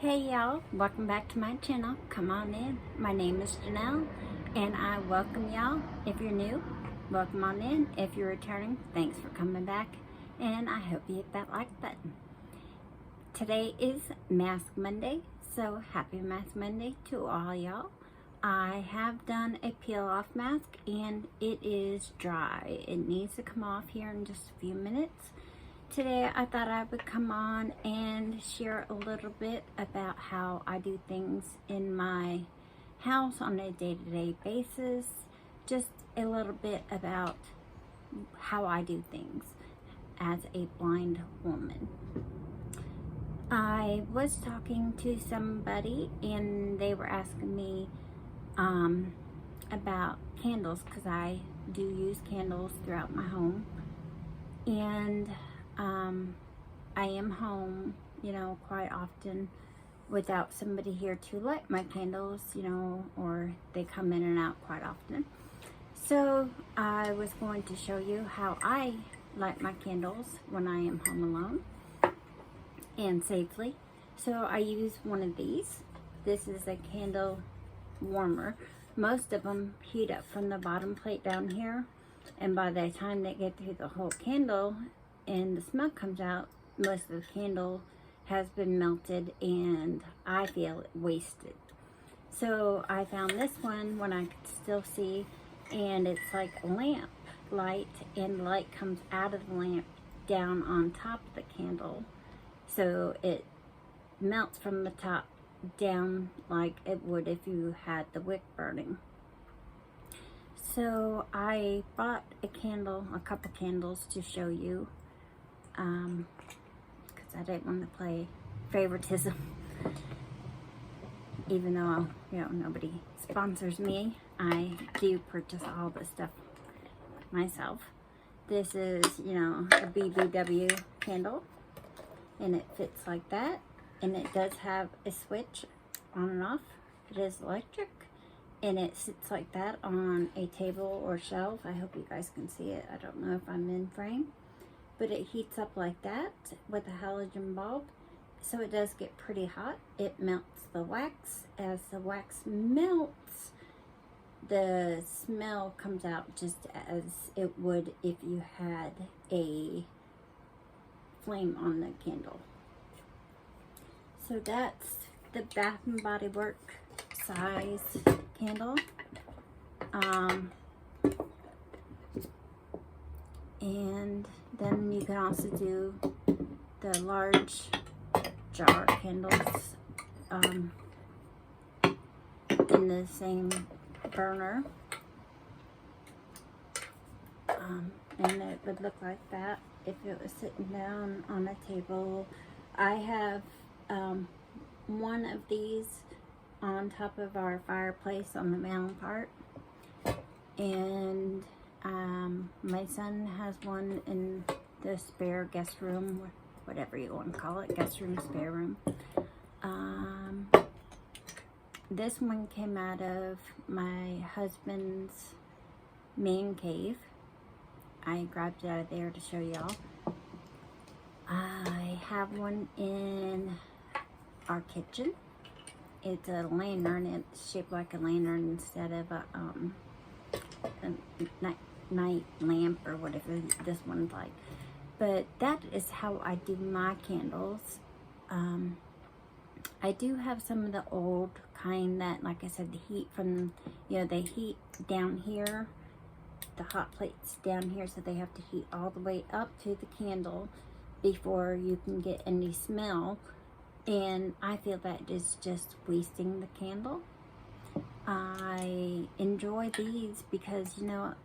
Hey y'all, welcome back to my channel. Come on in. My name is Janelle and I welcome y'all. If you're new, welcome on in. If you're returning, thanks for coming back and I hope you hit that like button. Today is Mask Monday, so happy Mask Monday to all y'all. I have done a peel off mask and it is dry. It needs to come off here in just a few minutes. Today I thought I would come on and share a little bit about how I do things in my house on a day-to-day basis. Just a little bit about how I do things as a blind woman. I was talking to somebody and they were asking me about candles, because I do use candles throughout my home, and I am home, quite often without somebody here to light my candles, or they come in and out quite often. So I was going to show you how I light my candles when I am home alone and safely. So I use one of these. This is a candle warmer. Most of them heat up from the bottom plate down here, and by the time they get through the whole candle and the smoke comes out, most of the candle has been melted and I feel it wasted. So I found this one when I could still see, and it's like a lamp light, and the light comes out of the lamp down on top of the candle, so it melts from the top down like it would if you had the wick burning. So I bought a couple candles to show you, because I didn't want to play favoritism. Even though, nobody sponsors me, I do purchase all this stuff myself. This is, a BBW candle, and it fits like that, and it does have a switch on and off. It is electric, and it sits like that on a table or shelf. I hope you guys can see it. I don't know if I'm in frame, but it heats up like that with a halogen bulb, so it does get pretty hot. It melts the wax. As the wax melts, the smell comes out just as it would if you had a flame on the candle. So that's the Bath & Body Works size candle. And then you can also do the large jar candles in the same burner, and it would look like that if it was sitting down on a table. I have one of these on top of our fireplace on the mountain part, and my son has one in the spare guest room, whatever you want to call it, guest room, spare room. This one came out of my husband's man cave. I grabbed it out of there to show y'all. I have one in our kitchen. It's a lantern. It's shaped like a lantern instead of a night lamp or whatever this one's like. But that is how I do my candles. I do have some of the old kind that, like I said, the heat from, they heat down here. The hot plate's down here, so they have to heat all the way up to the candle before you can get any smell. And I feel that is just wasting the candle. I enjoy these because,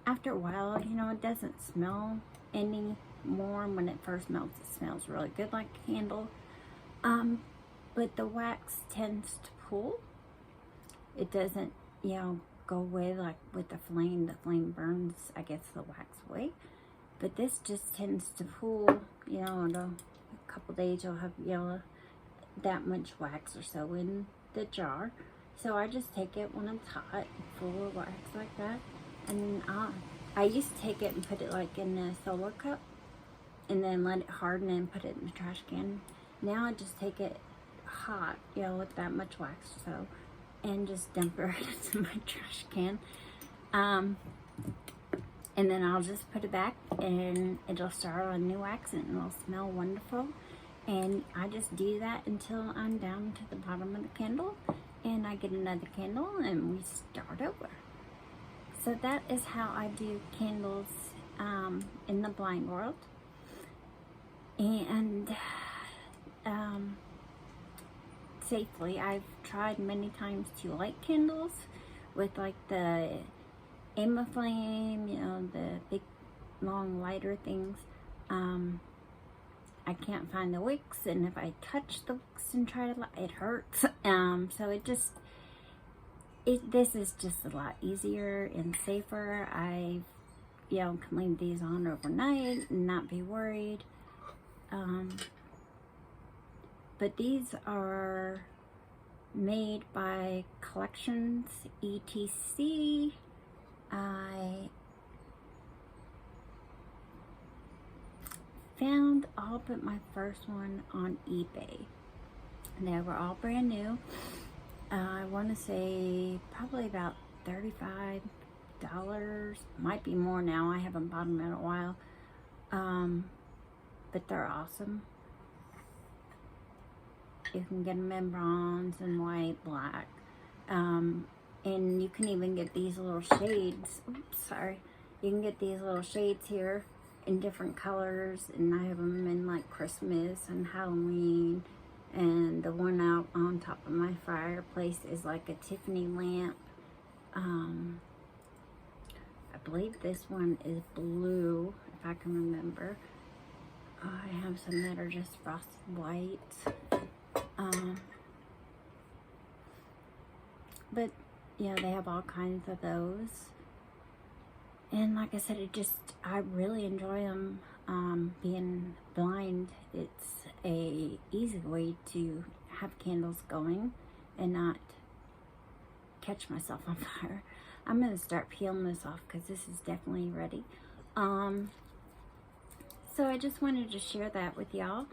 after a while, it doesn't smell any more. When it first melts, it smells really good like a candle. But the wax tends to pool. It doesn't, go away like with the flame. The flame burns, I guess, the wax away. But this just tends to pool, in a couple days you'll have, that much wax or so in the jar. So I just take it when it's hot, full of wax like that. And I used to take it and put it like in a Solo cup and then let it harden and put it in the trash can. Now I just take it hot, you know, with that much wax. So, and just dump it right into my trash can. And then I'll just put it back and it'll start on new wax and it'll smell wonderful. And I just do that until I'm down to the bottom of the candle and I get another candle and we start over. So that is how I do candles in the blind world. And safely, I've tried many times to light candles with like the Amaflame, you know, the big long lighter things. I can't find the wicks, and if I touch the wicks and try to light, it hurts. So this is just a lot easier and safer. I, you know, can leave these on overnight and not be worried. But these are made by Collections ETC. I found all but my first one on eBay. They were all brand new. I want to say probably about $35. Might be more now. I haven't bought them in a while. But they're awesome. You can get them in bronze and white, black. And you can even get these little shades. Oops, sorry. You can get these little shades here in different colors. And I have them in like Christmas and Halloween. And the one out on top of my fireplace is like a Tiffany lamp. I believe this one is blue, if I can remember. I have some that are just frosted white. But yeah, they have all kinds of those. And like I said, I really enjoy them. Being blind, it's a easy way to have candles going and not catch myself on fire. I'm going to start peeling this off because this is definitely ready. So I just wanted to share that with y'all.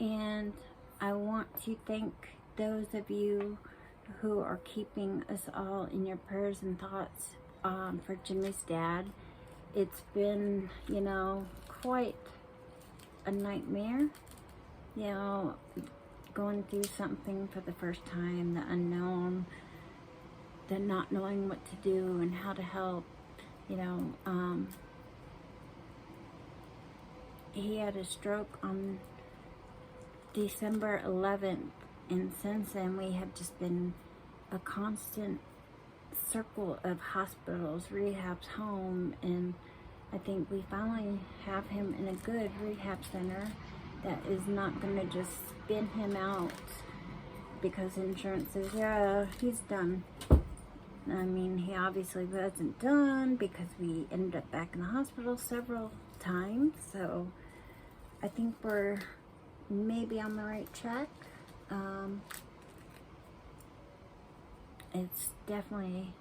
And I want to thank those of you who are keeping us all in your prayers and thoughts for Jimmy's dad. It's been, you know, quite a nightmare, you know, going through something for the first time, the unknown, the not knowing what to do and how to help, you know. He had a stroke on December 11th, and since then we have just been a constant circle of hospitals, rehabs, home, and I think we finally have him in a good rehab center that is not going to just spin him out because insurance says, yeah, he's done. I mean, he obviously wasn't done because we ended up back in the hospital several times, so I think we're maybe on the right track. It's definitely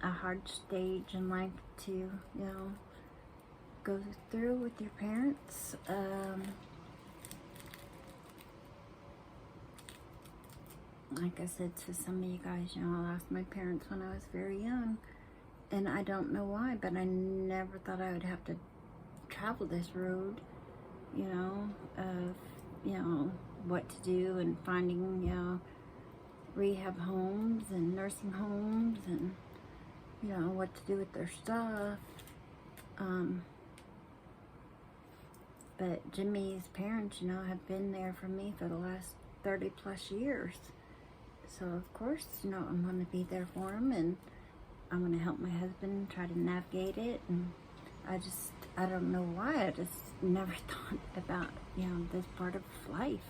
a hard stage in life to, you know, go through with your parents. Like I said to some of you guys, you know, I lost my parents when I was very young, and I don't know why, but I never thought I would have to travel this road, you know, of, you know, what to do and finding, you know, rehab homes and nursing homes and, you know, what to do with their stuff. But Jimmy's parents, you know, have been there for me for the last 30 plus years. So, of course, you know, I'm going to be there for him, and I'm going to help my husband try to navigate it. And I don't know why, I just never thought about, you know, this part of life.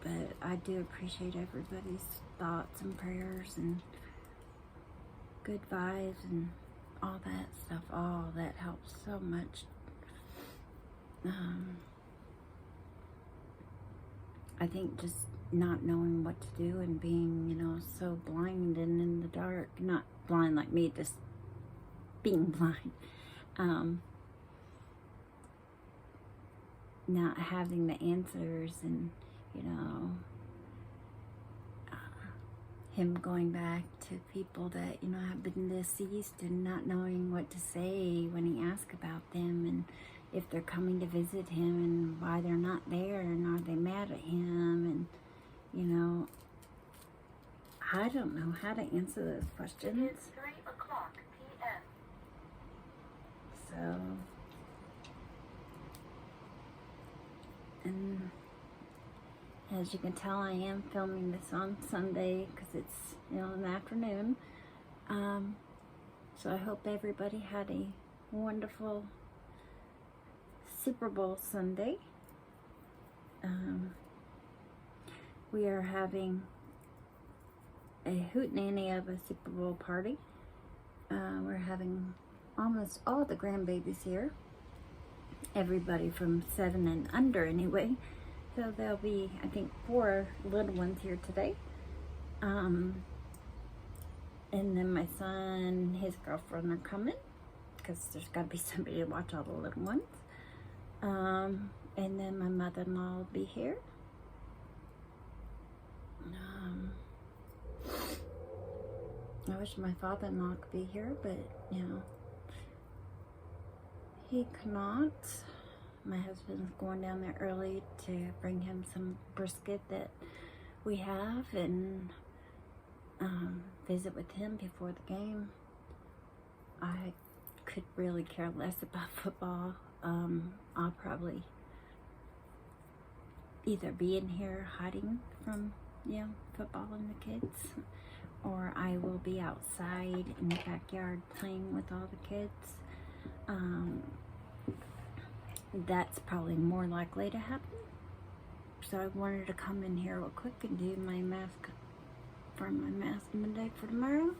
But I do appreciate everybody's thoughts and prayers and good vibes and all that stuff. All that helps so much. I think just not knowing what to do and being, you know, so blind and in the dark. Not blind like me, just being blind. Not having the answers and you know, him going back to people that, you know, have been deceased and not knowing what to say when he asks about them and if they're coming to visit him and why they're not there and are they mad at him, and, you know, I don't know how to answer those questions. It's 3:00 p.m. So, and as you can tell, I am filming this on Sunday because it's, you know, in the afternoon. So I hope everybody had a wonderful Super Bowl Sunday. We are having a hootenanny of a Super Bowl party. We're having almost all the grandbabies here. Everybody from 7 and under anyway. So there'll be, I think, 4 little ones here today. And then my son and his girlfriend are coming because there's got to be somebody to watch all the little ones. And then my mother-in-law will be here. I wish my father-in-law could be here, but, you know, he cannot. My husband's going down there early to bring him some brisket that we have and visit with him before the game. I could really care less about football. I'll probably either be in here hiding from, you know, football and the kids, or I will be outside in the backyard playing with all the kids. That's probably more likely to happen. So I wanted to come in here real quick and do my mask Monday for tomorrow,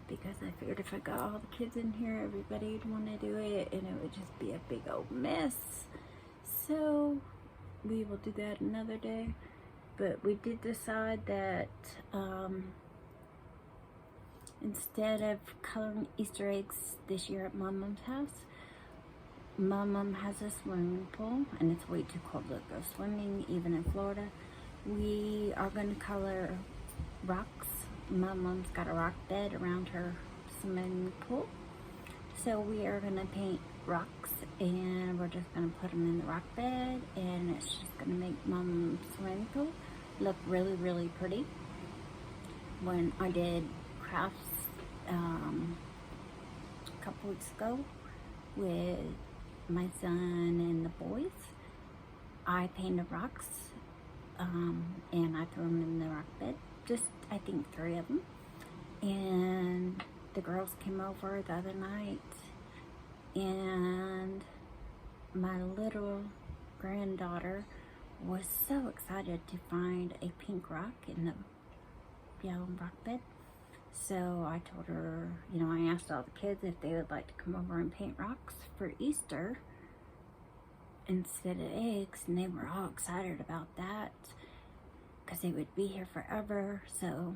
because I figured if I got all the kids in here, everybody would want to do it and it would just be a big old mess. So we will do that another day. But we did decide that instead of coloring Easter eggs this year at Mom's house, Mom has a swimming pool and it's way too cold to go swimming, even in Florida. We are going to color rocks. Mom's got a rock bed around her swimming pool. So we are going to paint rocks and we're just going to put them in the rock bed, and it's just going to make Mom's swimming pool look really, really pretty. When I did crafts a couple weeks ago with my son and the boys, I painted rocks and I threw them in the rock bed, just I think 3 of them, and the girls came over the other night and my little granddaughter was so excited to find a pink rock in the yellow rock bed. So I told her, you know, I asked all the kids if they would like to come over and paint rocks for Easter instead of eggs, and they were all excited about that because they would be here forever. So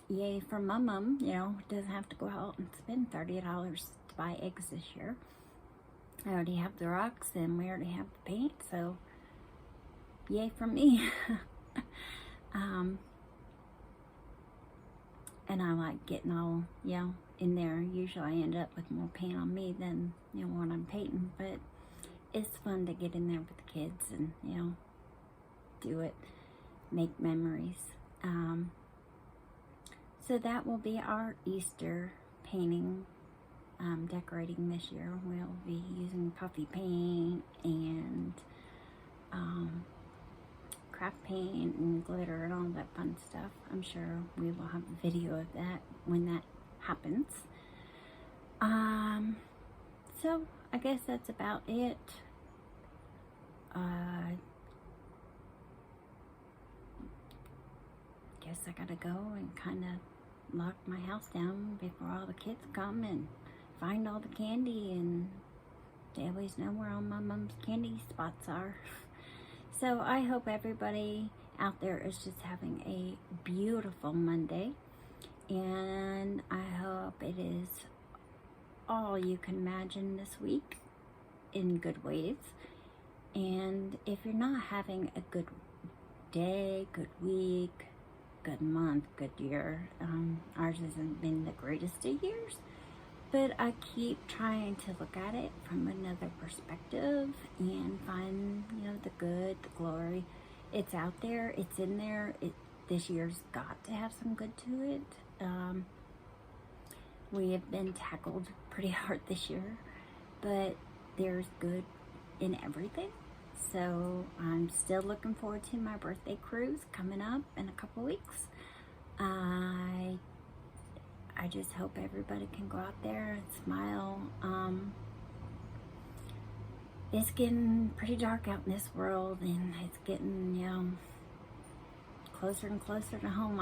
yay for Mom, you know, doesn't have to go out and spend $30 to buy eggs this year. I already have the rocks and we already have the paint, so yay for me. And I like getting all, you know, in there. Usually I end up with more paint on me than, you know, when I'm painting, but it's fun to get in there with the kids and, you know, do it, make memories. So that will be our Easter painting, decorating this year. We'll be using puffy paint and craft paint and glitter and all that fun stuff. I'm sure we will have a video of that when that happens. So I guess that's about it. Guess I gotta go and kind of lock my house down before all the kids come and find all the candy, and they always know where all my mom's candy spots are. So I hope everybody out there is just having a beautiful Monday, and I hope it is all you can imagine this week in good ways. And if you're not having a good day, good week, good month, good year, ours hasn't been the greatest of years, but I keep trying to look at it from another perspective and find, the good, the glory. It's out there, it's in there. This year's got to have some good to it. We have been tackled pretty hard this year, but there's good in everything. So I'm still looking forward to my birthday cruise coming up in a couple weeks. I just hope everybody can go out there and smile. It's getting pretty dark out in this world, and it's getting, closer and closer to home.